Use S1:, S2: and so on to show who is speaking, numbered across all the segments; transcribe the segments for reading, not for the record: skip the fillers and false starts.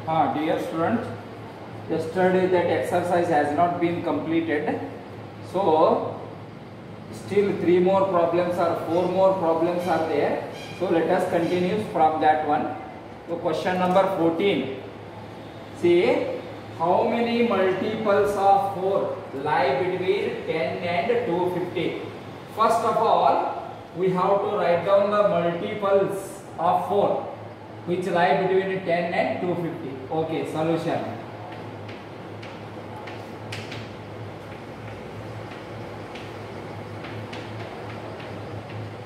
S1: Dear student, yesterday that exercise has not been completed, so still 3 more problems or 4 more problems are there. So let us continue from that one. So question number 14. See, how many multiples of 4 lie between 10 and 250? First of all, we have to write down the multiples of 4 which lie between 10 and 250. Okay, solution.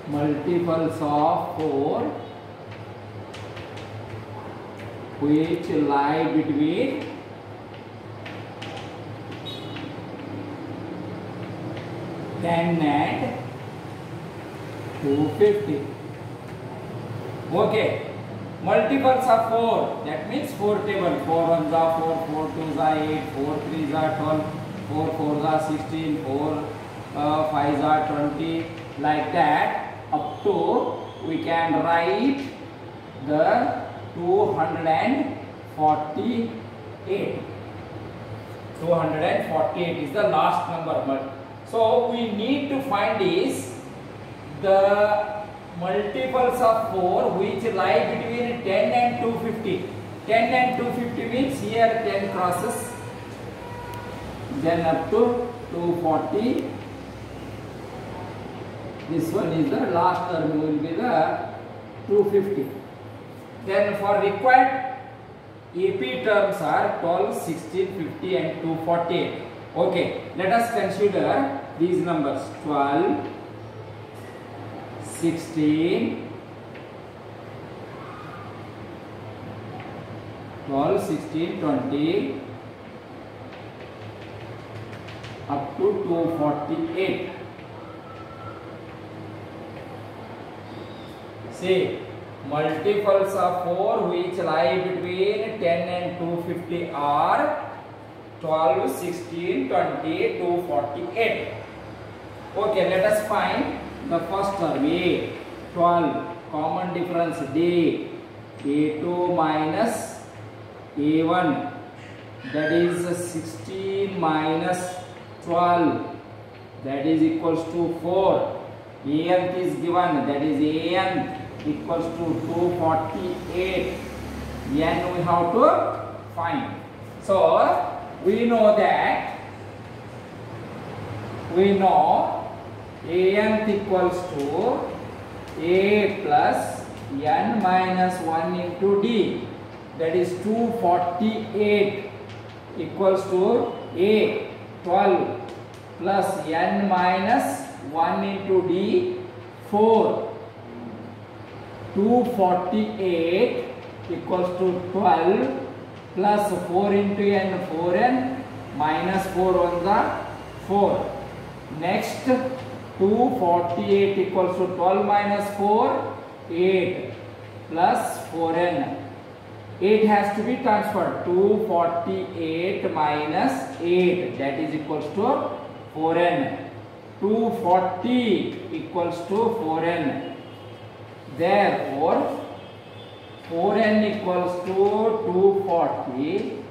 S1: Multiples of 4 which lie between 10 and 250. Okay. Multiples of 4, that means 4 table. 4 1s are 4, 4 2s are 8, 4 3s are 12, 4 4s are 16, 4 5s are 20, like that up to we can write the 248. 248 is the last number. So we need to find is the multiples of 4 which lie between 10 and 250. 10 and 250 means here 10 crosses, then up to 240. This one is the last term, will be the 250. Then for required AP terms are 12, 16, 50 and 248. Okay, let us consider these numbers: 12, 16, 12, 16, 20 up to 248. See, multiples of 4 which lie between 10 and 250 are 12, 16, 20, 248. Okay, let us find the first term. A 12, common difference D, A2 minus A1, that is 16 minus 12, that is equals to 4. Anth is given, that is Anth equals to 248. N we have to find. So we know that Anth equals to A plus N minus 1 into D, that is 248 equals to A 12 plus N minus 1 into D 4. 248 equals to 12 plus 4 into N 4N minus 4 on the 4. Next 248 equals to 12 minus 4, 8 plus 4N. 8 has to be transferred. 248 minus 8, that is equals to 4N. 240 equals to 4N. Therefore, 4N equals to 240,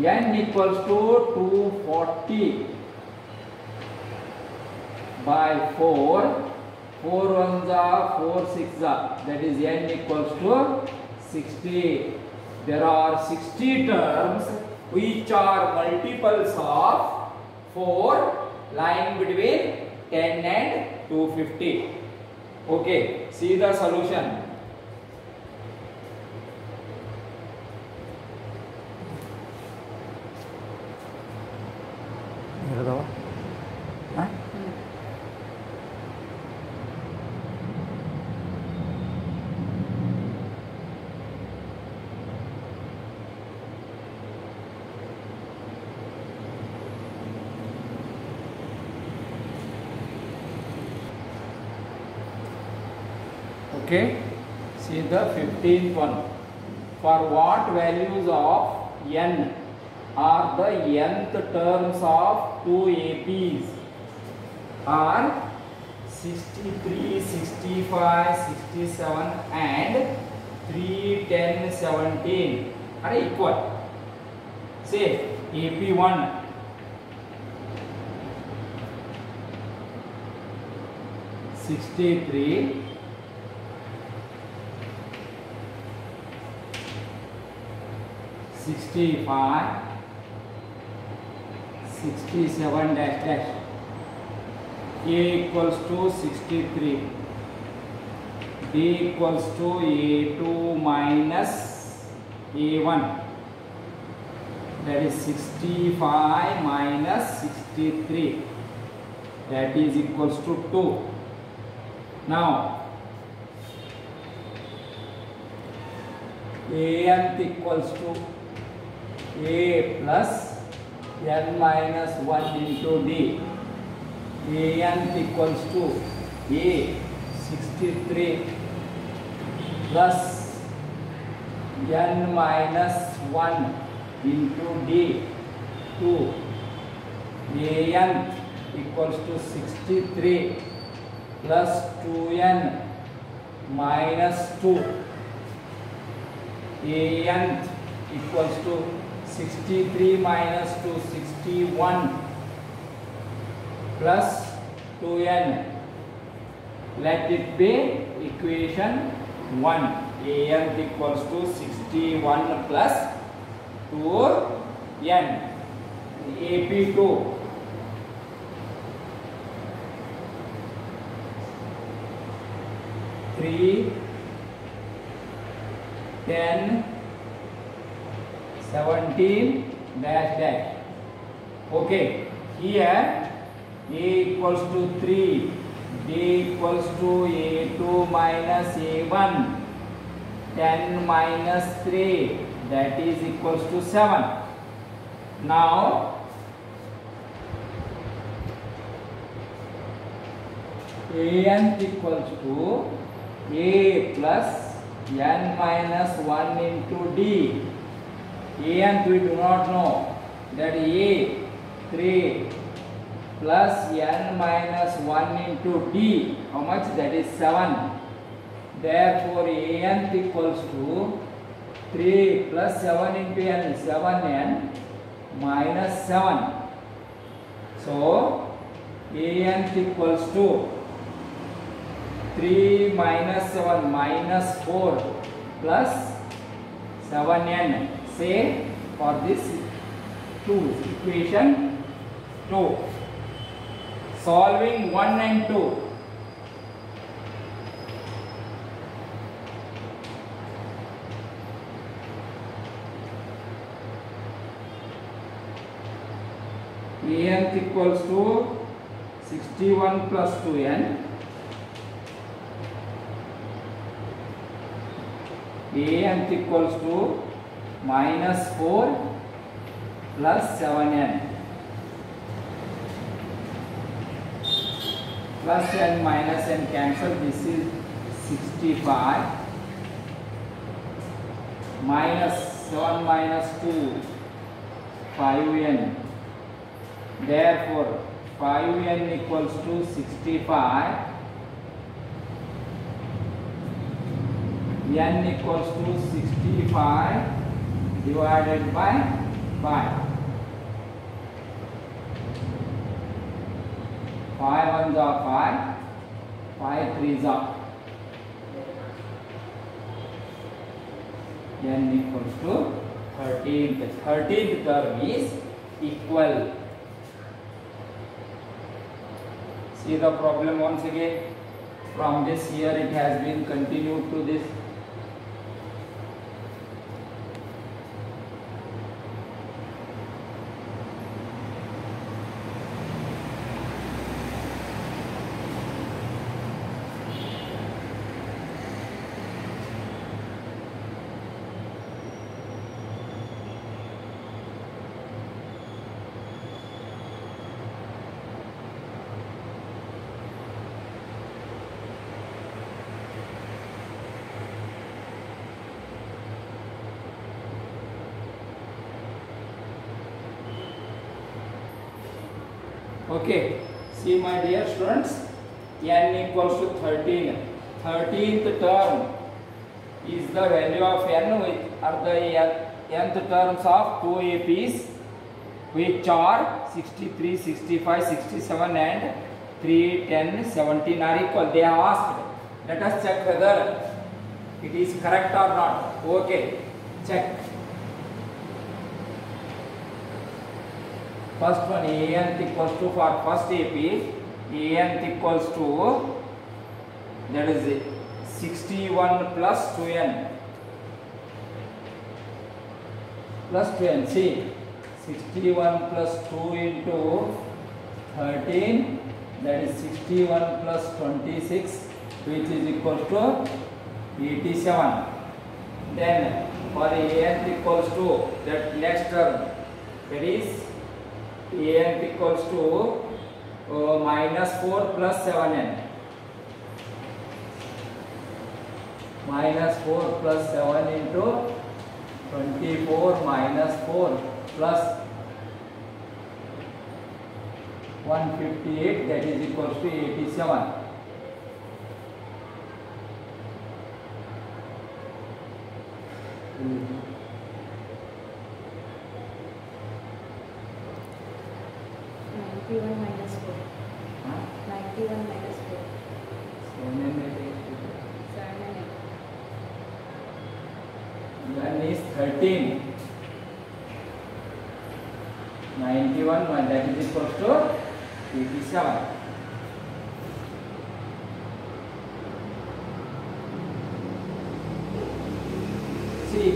S1: N equals to 240 by 4. 4 1s are 4 6s are, that is N equals to 60. There are 60 terms which are multiples of 4 lying between 10 and 250. Okay, see the solution. Okay, see the 15th one. For what values of N are the nth terms of two APs? Are 63, 65, 67 and 3, 10, 17. are equal. Say AP1 63, 65, 67 dash dash. A equals to 63. B equals to A2 minus A1. That is 65 minus 63. That is equals to 2. Now, An equals to A plus n minus 1 into D. An equals to A 63 plus n minus 1 into D 2. An equals to 63 plus 2n minus 2. An equals to 63 minus 2, 61 plus 2n. Let it be equation 1. An equals to 61 plus 2n. AP2 3, 10, 17 dash dash. Okay, here A equals to 3, B equals to A2 minus A1, 10 minus 3, that is equals to 7. Now, An equals to A plus n minus 1 into D. An we do not know. That A 3 plus n minus 1 into D. How much? That is 7. Therefore, An equals to 3 plus 7 into n, 7n minus 7. So, An equals to 3 minus 7 minus 4 plus 7n. Say for this 2, equation 2. Solving 1 and 2. An equals to 61 plus 2n. An equals to minus 4 plus 7n. Plus n minus n cancel. This is 65 minus 7 minus 2, 5n. Therefore, 5n equals to 65. N equals to 65 divided by 5. 5 ones are 5, 5 threes are. N equals to 13th. 13th term is equal. See the problem once again. From this here it has been continued to this. Okay, see my dear students, n equals to 13. 13th term is the value of n are the nth terms of two APs, which are 63, 65, 67 and 3, 10, 17 are equal. They have asked. Let us check whether it is correct or not. Okay, check. First one, Anth equals to, for first AP, Anth equals to, that is 61 plus 2n. Plus 2n. See, 61 plus 2 into 13, that is 61 plus 26, which is equal to 87. Then for Anth equals to, that next term, that is Anth equals to minus 4 plus 7n. Minus 4 plus 7 into 24 minus 4 plus 158, that is equals to 87.
S2: -4. 91 minus 4.
S1: 1 is 13. 91, that is equals to 87. See,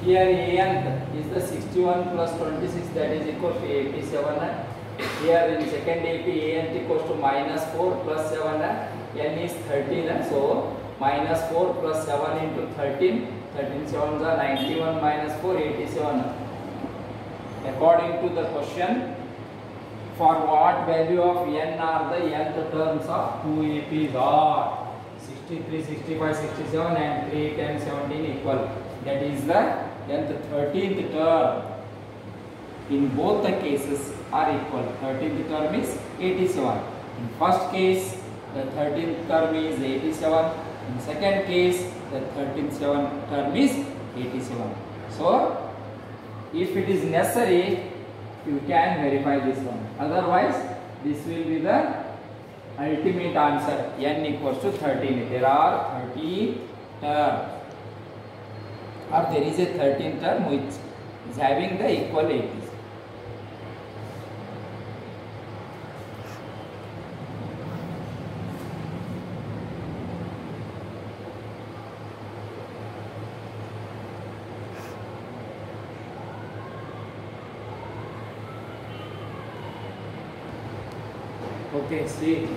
S1: here Anth is the 61 plus 26, that is equal to 87. Here in second AP, Anth equals to minus 4 plus 7, n is 13. So minus 4 plus 7 into 13, 13 7s are 91 minus 4, 87. According to the question, for what value of n are the nth terms of two APs are 63, 65, 67 and 3, 10, 17 equal. That is the nth 13th term. In both the cases are equal. 13th term is 87. In first case, the 13th term is 87. In second case, the 13th term is 87. So, if it is necessary, you can verify this one. Otherwise, this will be the ultimate answer. N equals to 13. There are 30 terms. Or there is a 13th term which is having the equal APs. Okay, see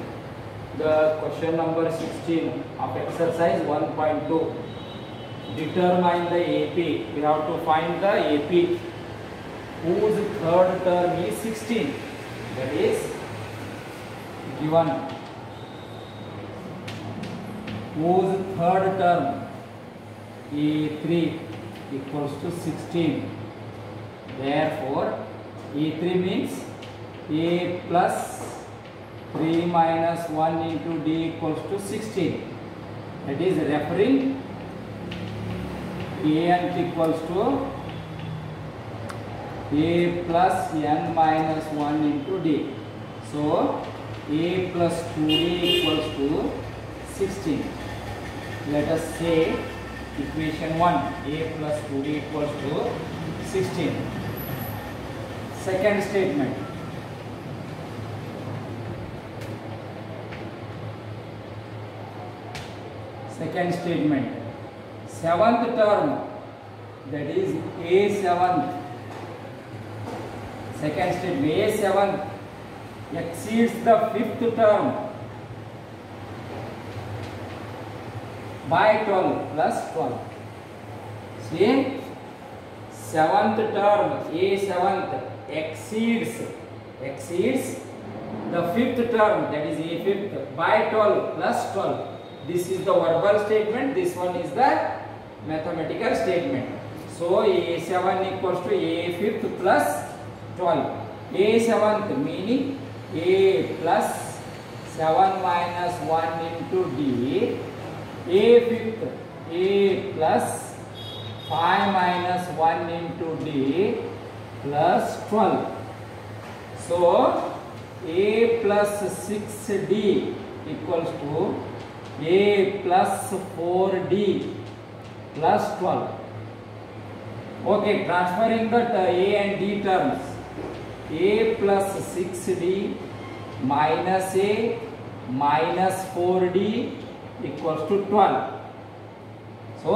S1: the question number 16 of exercise 1.2. Determine the AP. We have to find the AP whose third term is 16. That is given. Whose third term A3 equals to 16. Therefore, A3 means A plus 3 minus 1 into D equals to 16. That is referring Anth equals to A plus n minus 1 into D. So, A plus 2D equals to 16. Let us say equation 1, A plus 2D equals to 16. Second statement. Second statement. Seventh term, that is A7th. Second statement, A7 exceeds the fifth term by 12 plus 12. See, seventh term A7th exceeds the fifth term, that is A5th, by 12 plus 12. This is the verbal statement, this one is the mathematical statement. So A7 equals to A5th plus 12. A7th meaning A plus 7 minus 1 into D. A5th A plus 5 minus 1 into D plus 12. So A plus 6D equals to A plus 4D plus 12. Okay, transferring that A and D terms. A plus 6D minus A minus 4D equals to 12. So,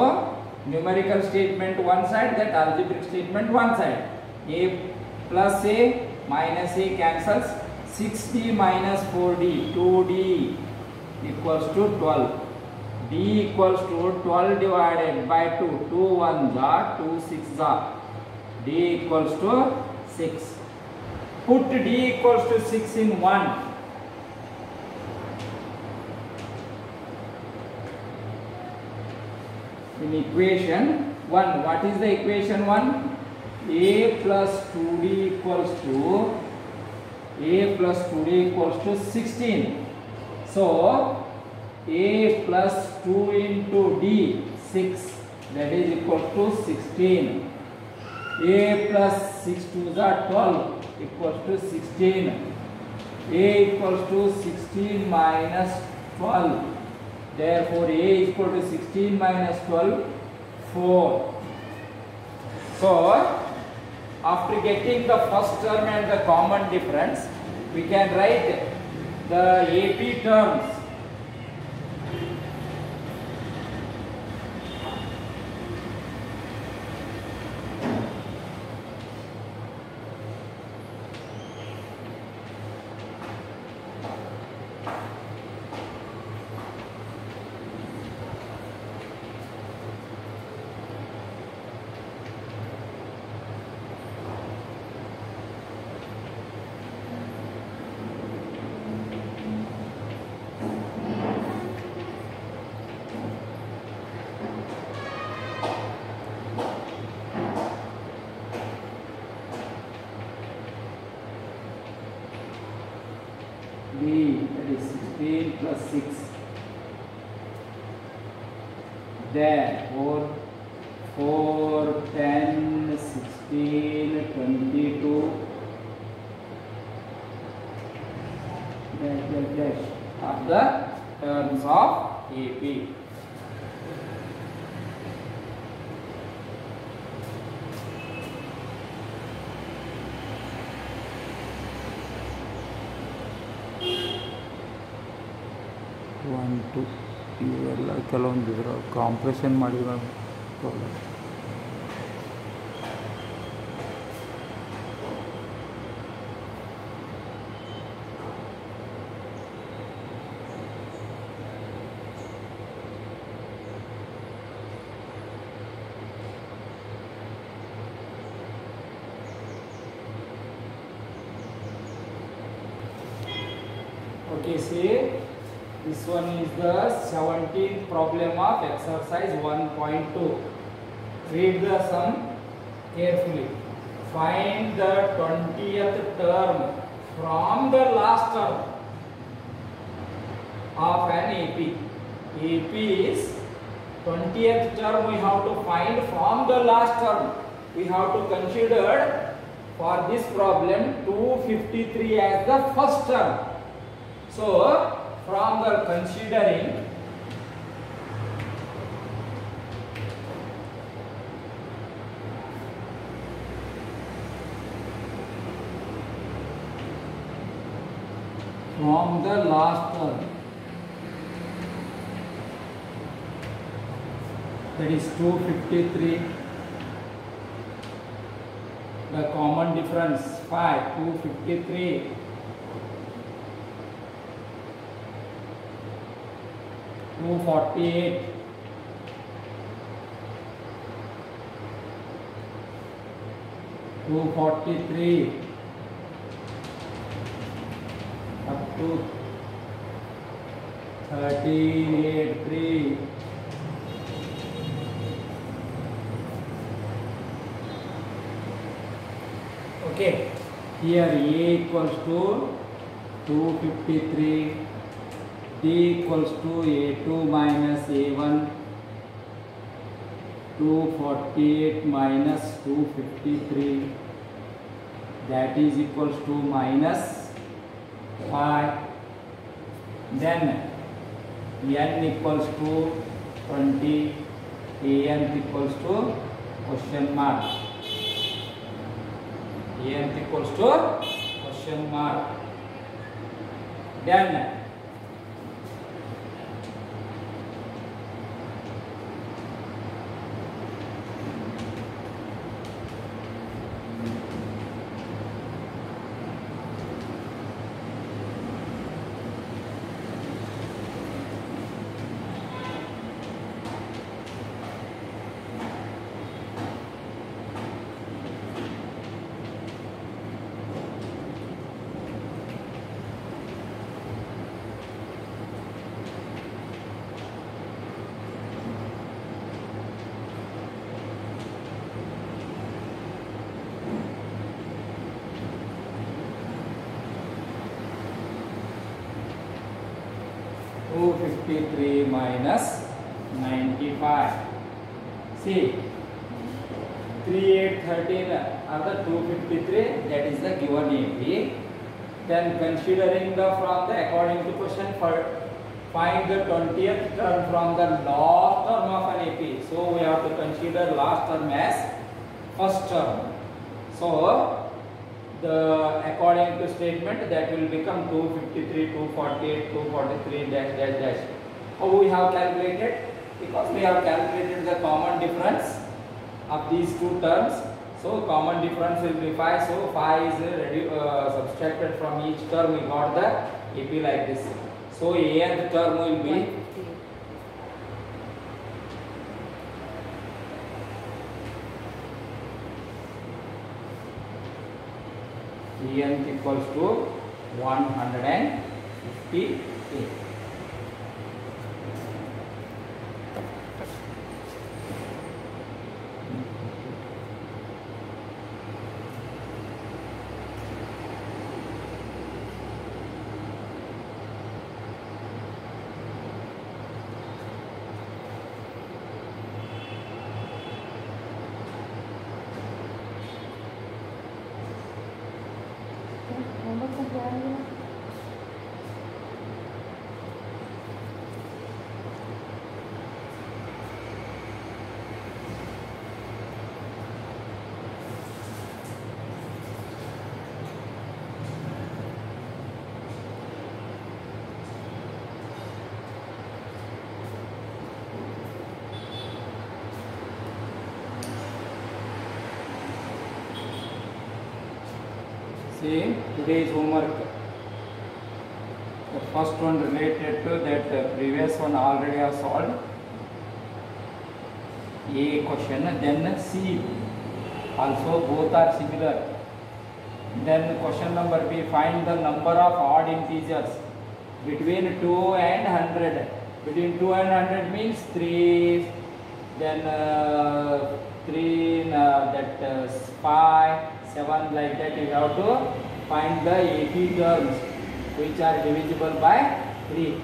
S1: numerical statement one side, that algebraic statement one side. A plus A minus A cancels. 6D minus 4D, 2D equals to 12. D equals to 12 divided by 2. 2 1 are 2 6 are. D equals to 6. Put D equals to 6 in 1. In equation 1, what is the equation 1? A plus 2D equals to A plus 2D equals to 16. So A plus 2 into D, 6, that is equal to 16. A plus 6 2s are 12 equals to 16. A equals to 16 minus 12. Therefore, A is equal to 16 minus 12, 4. So, after getting the first term and the common difference, we can write the AP terms. B, that is 16 plus 6. Therefore, 4, 10, 16, 22 are the terms of AP.
S3: One, two, ಇವೆಲ್ಲ ಕೆಲವೊಂದು ಇದ್ರ compression ಮಾಡಿದ್ರೆ
S1: Okay, see, this one is the 17th problem of exercise 1.2. Read the sum carefully. Find the 20th term from the last term of an AP. AP is 20th term we have to find from the last term. We have to consider for this problem 253 as the first term. So, from the considering from the last term, that is 253, the common difference 5, 253. 248, 243, up to 1383, okay. Here A equals to 253. D equals to A2 minus A1. 248 minus 253, that is equals to minus 5. Then n equals to 20, an equals to question mark, an equals to question mark. Then -253 minus 95. See, 3, 8, 13 are the 253. That is the given AP. Then considering the from the according to question for find the 20th term from the last term of an AP. So we have to consider last term as first term. So the according to statement that will become 253, 248, 243 dash dash dash. How we have calculated? Because we have calculated the common difference of these two terms. So common difference will be 5. So 5 is subtracted from each term. We got the AP like this. So nth term will be 158. Nth equals to 158. See, today's homework. The first one related to that previous one already have solved. A question, then C. Also both are similar. Then question number B, find the number of odd integers between 2 and 100. Between 2 and 100 means 3, then 3, 5, 7, like that. You have to find the 80 terms which are divisible by 3.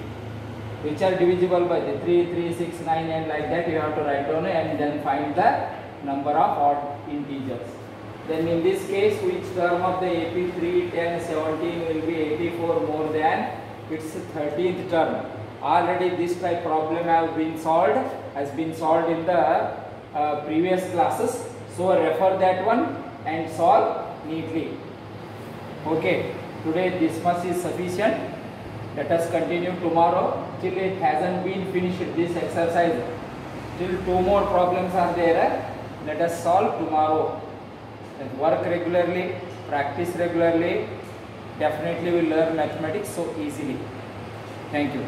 S1: Which are divisible by the 3, 3, 6, 9 and like that. You have to write down and then find the number of odd integers. Then in this case, which term of the AP 3, 10, 17 will be 84 more than its 13th term. Already this type problem has been solved in the previous classes. So refer that one and solve neatly. Okay, today this much is sufficient. Let us continue tomorrow. Till it hasn't been finished this exercise, till 2 more problems are there. Let us solve tomorrow. And work regularly, practice regularly. Definitely will learn mathematics so easily. Thank you.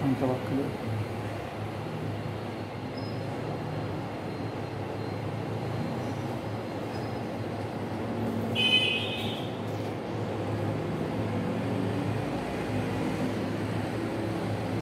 S3: అంత work